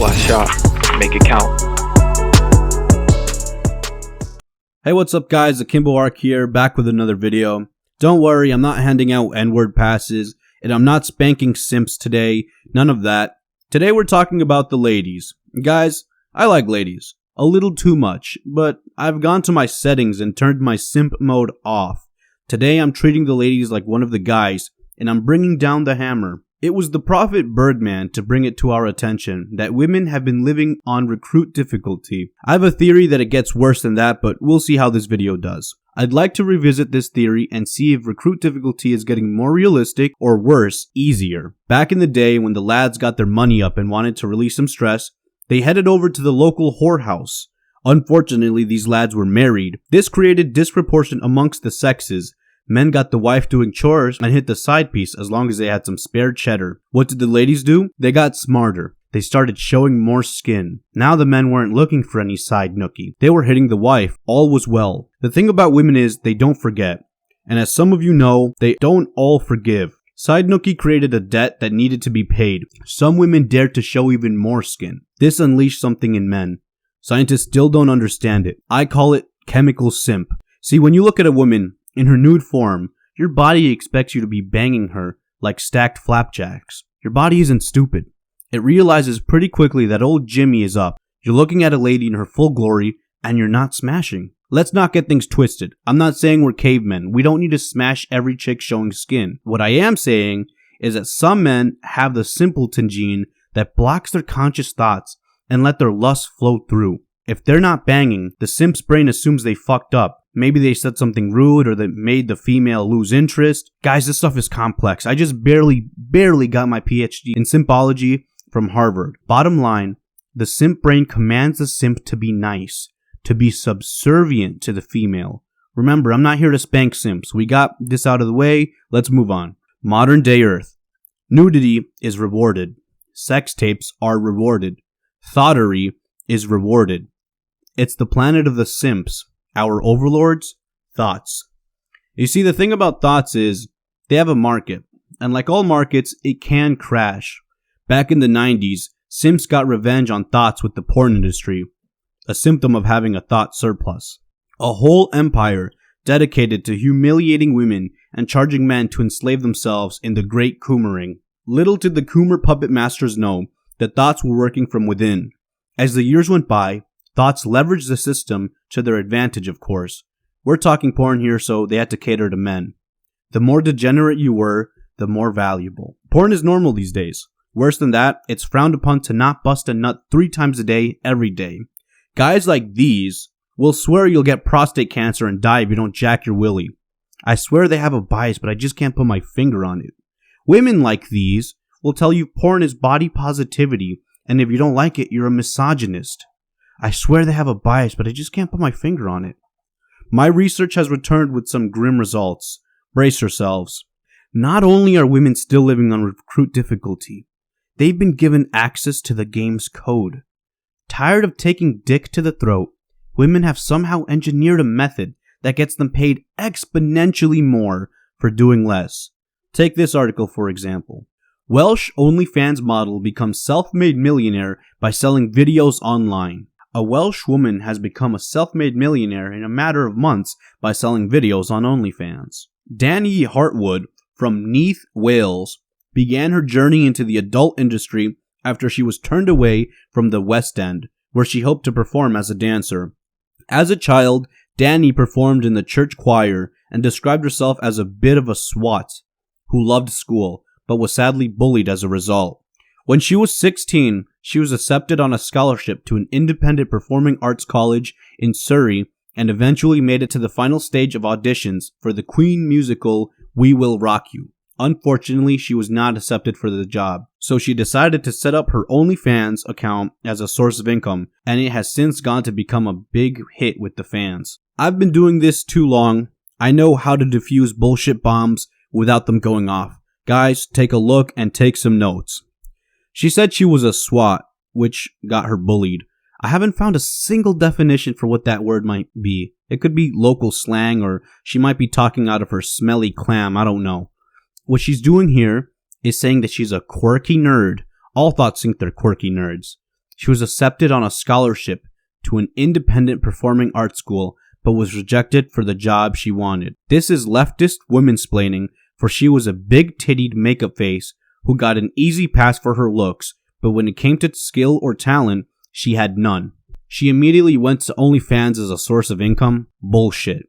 Splash shot. Make it count. Hey, what's up guys? Akimbo Ark here, back with another video. Don't worry, I'm not handing out N-word passes, and I'm not spanking simps today, none of that. Today we're talking about the ladies. Guys, I like ladies. A little too much, but I've gone to my settings and turned my simp mode off. Today I'm treating the ladies like one of the guys, and I'm bringing down the hammer. It was the prophet Birdman to bring it to our attention that women have been living on recruit difficulty. I have a theory that it gets worse than that, but we'll see how this video does. I'd like to revisit this theory and see if recruit difficulty is getting more realistic or worse, easier. Back in the day when the lads got their money up and wanted to release some stress, they headed over to the local whorehouse. Unfortunately, these lads were married. This created disproportion amongst the sexes. Men got the wife doing chores and hit the side piece as long as they had some spare cheddar. What did the ladies do? They got smarter. They started showing more skin. Now the men weren't looking for any side nookie. They were hitting the wife. All was well. The thing about women is they don't forget. And as some of you know, they don't all forgive. Side nookie created a debt that needed to be paid. Some women dared to show even more skin. This unleashed something in men. Scientists still don't understand it. I call it chemical simp. See, when you look at a woman in her nude form, your body expects you to be banging her like stacked flapjacks. Your body isn't stupid. It realizes pretty quickly that old Jimmy is up. You're looking at a lady in her full glory and you're not smashing. Let's not get things twisted. I'm not saying we're cavemen. We don't need to smash every chick showing skin. What I am saying is that some men have the simpleton gene that blocks their conscious thoughts and let their lust flow through. If they're not banging, the simp's brain assumes they fucked up. Maybe they said something rude or that made the female lose interest. Guys, this stuff is complex. I just barely got my PhD in simpology from Harvard. Bottom line, the simp brain commands the simp to be nice, to be subservient to the female. Remember, I'm not here to spank simps. We got this out of the way. Let's move on. Modern day Earth. Nudity is rewarded. Sex tapes are rewarded. Thottery is rewarded. It's the planet of the simps. Our overlords, Thots. You see, the thing about Thots is they have a market, and like all markets, it can crash. Back in the 90s, simps got revenge on Thots with the porn industry, a symptom of having a thought surplus. A whole empire dedicated to humiliating women and charging men to enslave themselves in the Great Coomering. Little did the Coomer puppet masters know that Thots were working from within. As the years went by, Thots leveraged the system to their advantage, of course. We're talking porn here, so they had to cater to men. The more degenerate you were, the more valuable. Porn is normal these days. Worse than that, it's frowned upon to not bust a nut 3 times a day, every day. Guys like these will swear you'll get prostate cancer and die if you don't jack your willy. I swear they have a bias, but I just can't put my finger on it. Women like these will tell you porn is body positivity, and if you don't like it, you're a misogynist. I swear they have a bias, but I just can't put my finger on it. My research has returned with some grim results. Brace yourselves. Not only are women still living on recruit difficulty, they've been given access to the game's code. Tired of taking dick to the throat, women have somehow engineered a method that gets them paid exponentially more for doing less. Take this article for example. Welsh Onlyfans model becomes self-made millionaire by selling videos online. A Welsh woman has become a self-made millionaire in a matter of months by selling videos on OnlyFans. Dani Hartwood from Neath, Wales, began her journey into the adult industry after she was turned away from the West End, where she hoped to perform as a dancer. As a child, Dani performed in the church choir and described herself as a bit of a swat who loved school, but was sadly bullied as a result. When she was 16, she was accepted on a scholarship to an independent performing arts college in Surrey and eventually made it to the final stage of auditions for the Queen musical We Will Rock You. Unfortunately, she was not accepted for the job, so she decided to set up her OnlyFans account as a source of income, and it has since gone to become a big hit with the fans. I've been doing this too long. I know how to defuse bullshit bombs without them going off. Guys, take a look and take some notes. She said she was a swat, which got her bullied. I haven't found a single definition for what that word might be. It could be local slang, or she might be talking out of her smelly clam, I don't know. What she's doing here is saying that she's a quirky nerd. All Thots think they're quirky nerds. She was accepted on a scholarship to an independent performing arts school, but was rejected for the job she wanted. This is leftist womansplaining, for she was a big-tittied makeup face who got an easy pass for her looks, but when it came to skill or talent, she had none. She immediately went to OnlyFans as a source of income. Bullshit.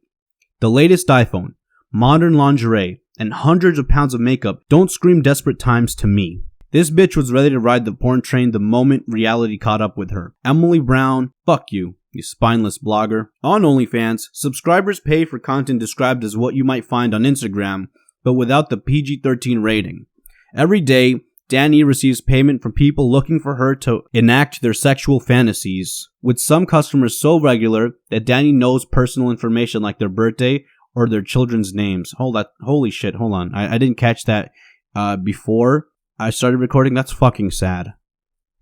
The latest iPhone, modern lingerie, and hundreds of pounds of makeup don't scream desperate times to me. This bitch was ready to ride the porn train the moment reality caught up with her. Emily Brown, fuck you, you spineless blogger. On OnlyFans, subscribers pay for content described as what you might find on Instagram, but without the PG-13 rating. Every day, Danny receives payment from people looking for her to enact their sexual fantasies, with some customers so regular that Danny knows personal information like their birthday or their children's names. Holy shit, hold on. I didn't catch that before I started recording. That's fucking sad.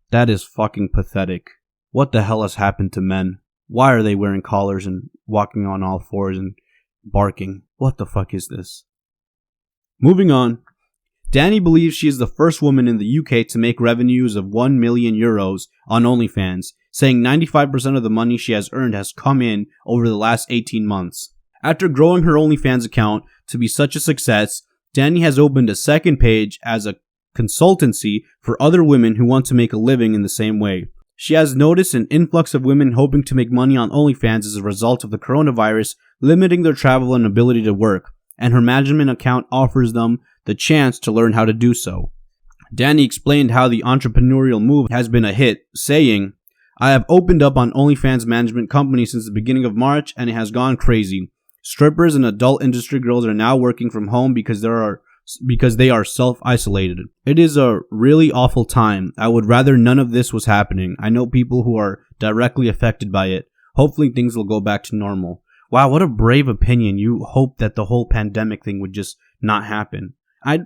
That is fucking pathetic. What the hell has happened to men? Why are they wearing collars and walking on all fours and barking? What the fuck is this? Moving on. Danny believes she is the first woman in the UK to make revenues of 1 million euros on OnlyFans, saying 95% of the money she has earned has come in over the last 18 months. After growing her OnlyFans account to be such a success, Danny has opened a second page as a consultancy for other women who want to make a living in the same way. She has noticed an influx of women hoping to make money on OnlyFans as a result of the coronavirus limiting their travel and ability to work, and her management account offers them the chance to learn how to do so. Danny explained how the entrepreneurial move has been a hit, saying, "I have opened up on OnlyFans management company since the beginning of March and it has gone crazy. Strippers and adult industry girls are now working from home because they are self-isolated. It is a really awful time. I would rather none of this was happening. I know people who are directly affected by it. Hopefully things will go back to normal." Wow, what a brave opinion. You hope that the whole pandemic thing would just not happen. I'd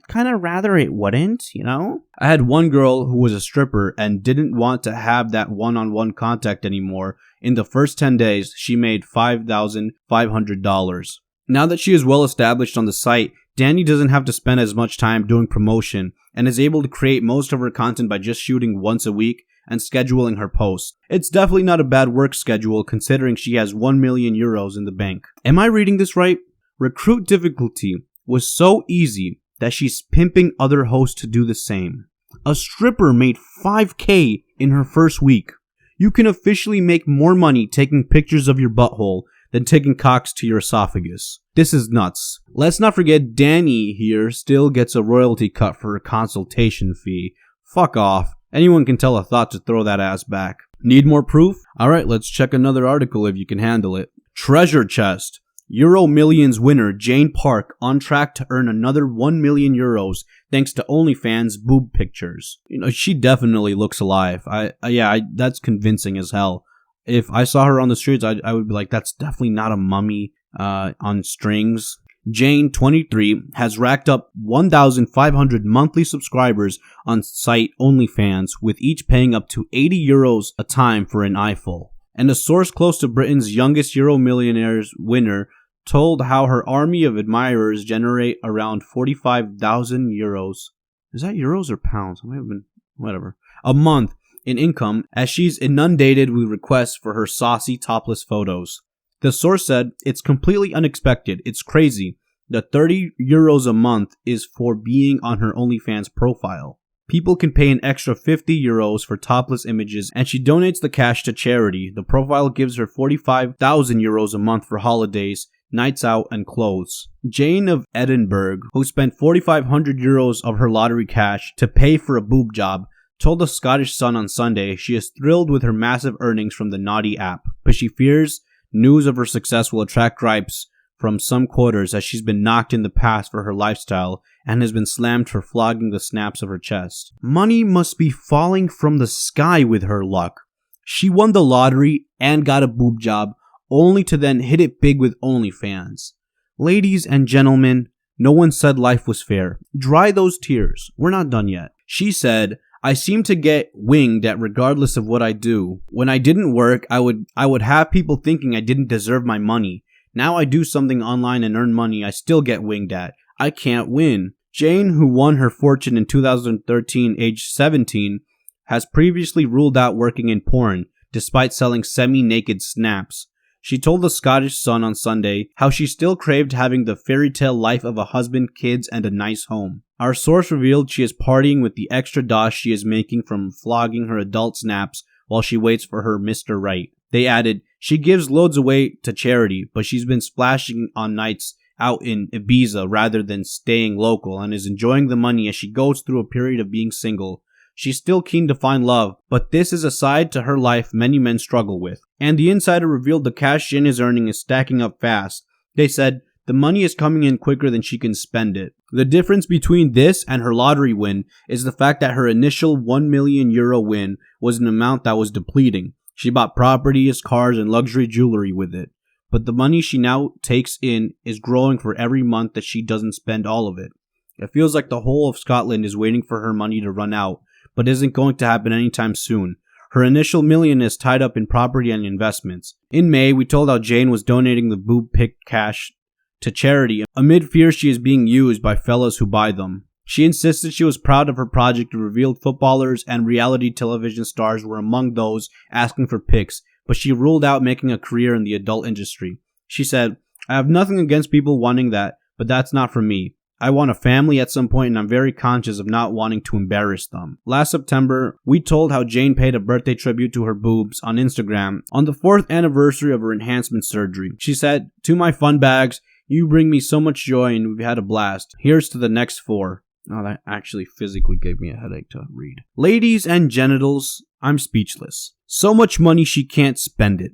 kind of rather it wouldn't, you know? I had one girl who was a stripper and didn't want to have that one-on-one contact anymore. In the first 10 days, she made $5,500. Now that she is well established on the site, Danny doesn't have to spend as much time doing promotion and is able to create most of her content by just shooting once a week and scheduling her posts. It's definitely not a bad work schedule considering she has 1 million euros in the bank. Am I reading this right? Recruit difficulty was so easy that she's pimping other hosts to do the same. A stripper made $5,000 in her first week. You can officially make more money taking pictures of your butthole than taking cocks to your esophagus. This is nuts. Let's not forget Danny here still gets a royalty cut for her consultation fee. Fuck off. Anyone can tell a thought to throw that ass back. Need more proof? Alright, let's check another article if you can handle it. Treasure chest. Euro Millions winner Jane Park on track to earn another 1 million euros thanks to OnlyFans boob pictures. You know, she definitely looks alive. That's convincing as hell. If I saw her on the streets, I would be like, that's definitely not a mummy on strings. Jane, 23, has racked up 1,500 monthly subscribers on site OnlyFans, with each paying up to 80 euros a time for an eyeful. And a source close to Britain's youngest Euro Millionaires winner told how her army of admirers generate around 45,000 euros. Is that euros or pounds? I might have been, whatever. A month in income, as she's inundated with requests for her saucy topless photos. The source said, "It's completely unexpected. It's crazy. The 30 euros a month is for being on her OnlyFans profile. People can pay an extra 50 euros for topless images, and she donates the cash to charity. The profile gives her 45,000 euros a month for holidays, nights out, and clothes." Jane of Edinburgh, who spent 4,500 euros of her lottery cash to pay for a boob job, told the Scottish Sun on Sunday she is thrilled with her massive earnings from the Naughty app, but she fears news of her success will attract gripes from some quarters, as she's been knocked in the past for her lifestyle and has been slammed for flogging the snaps of her chest. Money must be falling from the sky with her luck. She won the lottery and got a boob job, only to then hit it big with OnlyFans. Ladies and gentlemen, no one said life was fair. Dry those tears. We're not done yet. She said, "I seem to get winged at regardless of what I do. When I didn't work, I would have people thinking I didn't deserve my money. Now I do something online and earn money, I still get winged at. I can't win." Jane, who won her fortune in 2013, aged 17, has previously ruled out working in porn despite selling semi-naked snaps. She told the Scottish Sun on Sunday how she still craved having the fairy tale life of a husband, kids, and a nice home. Our source revealed she is partying with the extra dosh she is making from flogging her adult snaps while she waits for her Mr. Right. They added, she gives loads away to charity, but she's been splashing on nights out in Ibiza rather than staying local and is enjoying the money as she goes through a period of being single. She's still keen to find love, but this is a side to her life many men struggle with. And the insider revealed the cash Jin is earning is stacking up fast. They said, the money is coming in quicker than she can spend it. The difference between this and her lottery win is the fact that her initial €1 million win was an amount that was depleting. She bought properties, cars, and luxury jewelry with it. But the money she now takes in is growing for every month that she doesn't spend all of it. It feels like the whole of Scotland is waiting for her money to run out, but isn't going to happen anytime soon. Her initial million is tied up in property and investments. In May, we told how Jane was donating the boob-picked cash to charity amid fears she is being used by fellas who buy them. She insisted she was proud of her project and revealed footballers and reality television stars were among those asking for pics, but she ruled out making a career in the adult industry. She said, I have nothing against people wanting that, but that's not for me. I want a family at some point and I'm very conscious of not wanting to embarrass them. Last September, we told how Jane paid a birthday tribute to her boobs on Instagram on the 4th anniversary of her enhancement surgery. She said, to my fun bags, you bring me so much joy and we've had a blast. Here's to the next 4. Oh, that actually physically gave me a headache to read. Ladies and genitals, I'm speechless. So much money she can't spend it.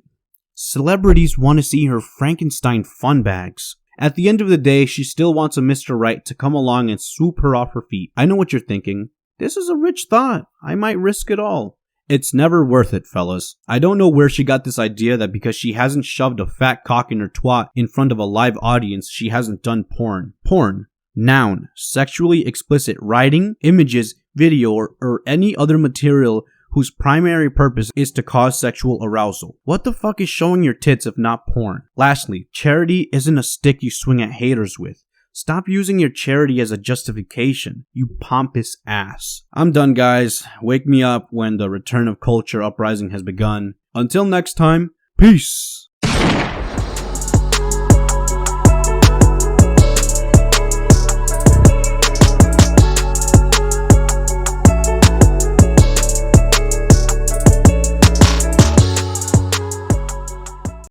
Celebrities want to see her Frankenstein fun bags. At the end of the day, she still wants a Mr. Right to come along and swoop her off her feet. I know what you're thinking. This is a rich thought. I might risk it all. It's never worth it, fellas. I don't know where she got this idea that because she hasn't shoved a fat cock in her twat in front of a live audience, she hasn't done porn. Porn. Noun. Sexually explicit writing, images, video, or any other material whose primary purpose is to cause sexual arousal. What the fuck is showing your tits if not porn? Lastly, charity isn't a stick you swing at haters with. Stop using your charity as a justification, you pompous ass. I'm done, guys. Wake me up when the return of culture uprising has begun. Until next time, peace!